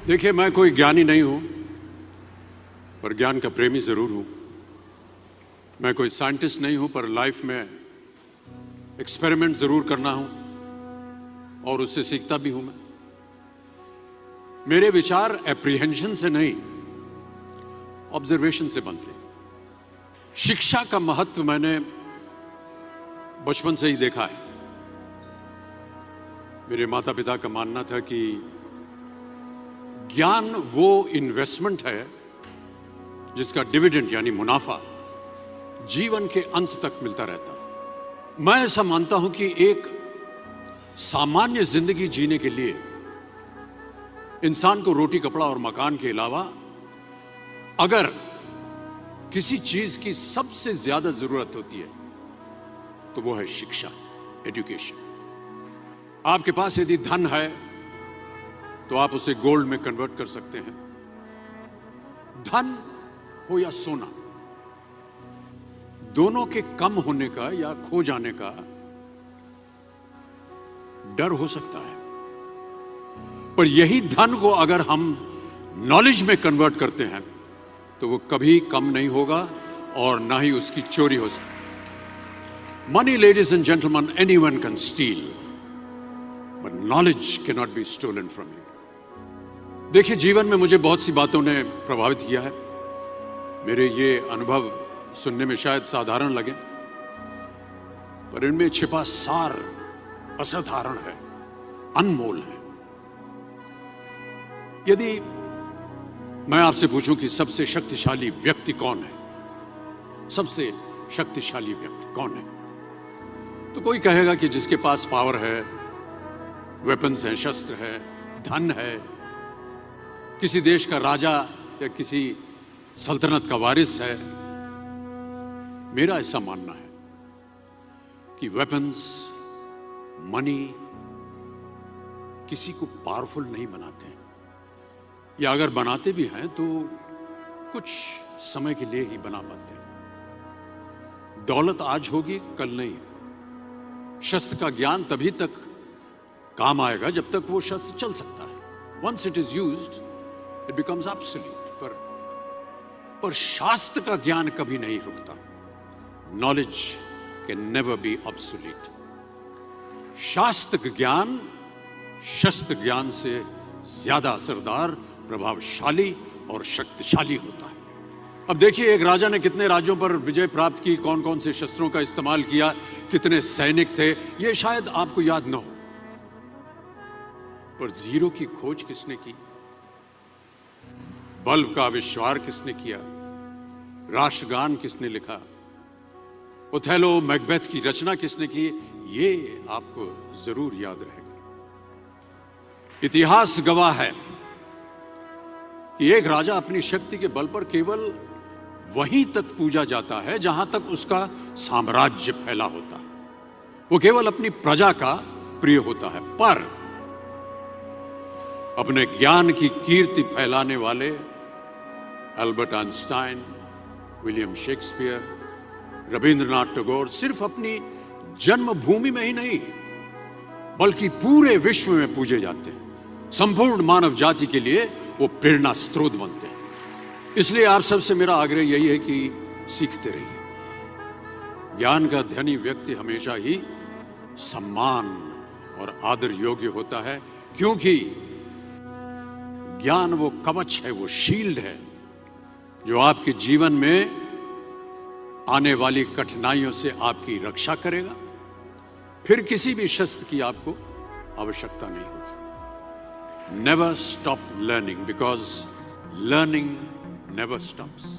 देखिए, मैं कोई ज्ञानी नहीं हूं, पर ज्ञान का प्रेमी जरूर हूं। मैं कोई साइंटिस्ट नहीं हूं, पर लाइफ में एक्सपेरिमेंट जरूर करना हूं और उससे सीखता भी हूं। मेरे विचार एप्रीहेंशन से नहीं, ऑब्जर्वेशन से बनते। शिक्षा का महत्व मैंने बचपन से ही देखा है। मेरे माता पिता का मानना था कि ज्ञान वो इन्वेस्टमेंट है जिसका डिविडेंड यानी मुनाफा जीवन के अंत तक मिलता रहता है। मैं ऐसा मानता हूं कि एक सामान्य जिंदगी जीने के लिए इंसान को रोटी कपड़ा और मकान के अलावा अगर किसी चीज की सबसे ज्यादा जरूरत होती है तो वो है शिक्षा, एजुकेशन। आपके पास यदि धन है तो आप उसे गोल्ड में कन्वर्ट कर सकते हैं। धन हो या सोना, दोनों के कम होने का या खो जाने का डर हो सकता है, पर यही धन को अगर हम नॉलेज में कन्वर्ट करते हैं तो वो कभी कम नहीं होगा और ना ही उसकी चोरी हो सकती। Money, ladies and gentleman, anyone can steal, but knowledge can not be stolen from you. देखिए, जीवन में मुझे बहुत सी बातों ने प्रभावित किया है। मेरे ये अनुभव सुनने में शायद साधारण लगे, पर इनमें छिपा सार असाधारण है, अनमोल है। यदि मैं आपसे पूछूं कि सबसे शक्तिशाली व्यक्ति कौन है, सबसे शक्तिशाली व्यक्ति कौन है, तो कोई कहेगा कि जिसके पास पावर है, वेपन्स हैं, शस्त्र है, धन है, किसी देश का राजा या किसी सल्तनत का वारिस है। मेरा ऐसा मानना है कि वेपन्स, मनी किसी को पावरफुल नहीं बनाते, या अगर बनाते भी हैं तो कुछ समय के लिए ही बना पाते हैं। दौलत आज होगी, कल नहीं। शस्त्र का ज्ञान तभी तक काम आएगा जब तक वो शस्त्र चल सकता है। Once it is used it becomes absolute. पर शास्त्र का ज्ञान कभी नहीं रुकता। Knowledge can never be obsolete. शास्त्र ज्ञान शस्त्र ज्ञान से ज्यादा असरदार, प्रभावशाली और शक्तिशाली होता है। अब देखिए, एक राजा ने कितने राज्यों पर विजय प्राप्त की, कौन कौन से शस्त्रों का इस्तेमाल किया, कितने सैनिक थे, यह शायद आपको याद न हो, पर जीरो की खोज किसने की, बल्ब का आविष्कार किसने किया, राष्ट्रगान किसने लिखा, ओथेलो, मैकबेथ की रचना किसने की, ये आपको जरूर याद रहेगा। इतिहास गवाह है कि एक राजा अपनी शक्ति के बल पर केवल वहीं तक पूजा जाता है जहां तक उसका साम्राज्य फैला होता है। वो केवल अपनी प्रजा का प्रिय होता है। पर अपने ज्ञान की कीर्ति फैलाने वाले Albert Einstein, William Shakespeare, Rabindranath Tagore सिर्फ अपनी जन्मभूमि में ही नहीं बल्कि पूरे विश्व में पूजे जाते हैं। संपूर्ण मानव जाति के लिए वो प्रेरणा स्रोत बनते हैं। इसलिए आप सबसे मेरा आग्रह यही है कि सीखते रहिए। ज्ञान का धनी व्यक्ति हमेशा ही सम्मान और आदर योग्य होता है, क्योंकि ज्ञान वो कवच है, वो शील्ड है जो आपके जीवन में आने वाली कठिनाइयों से आपकी रक्षा करेगा। फिर किसी भी शस्त्र की आपको आवश्यकता नहीं होगी। Never stop learning, because learning never stops.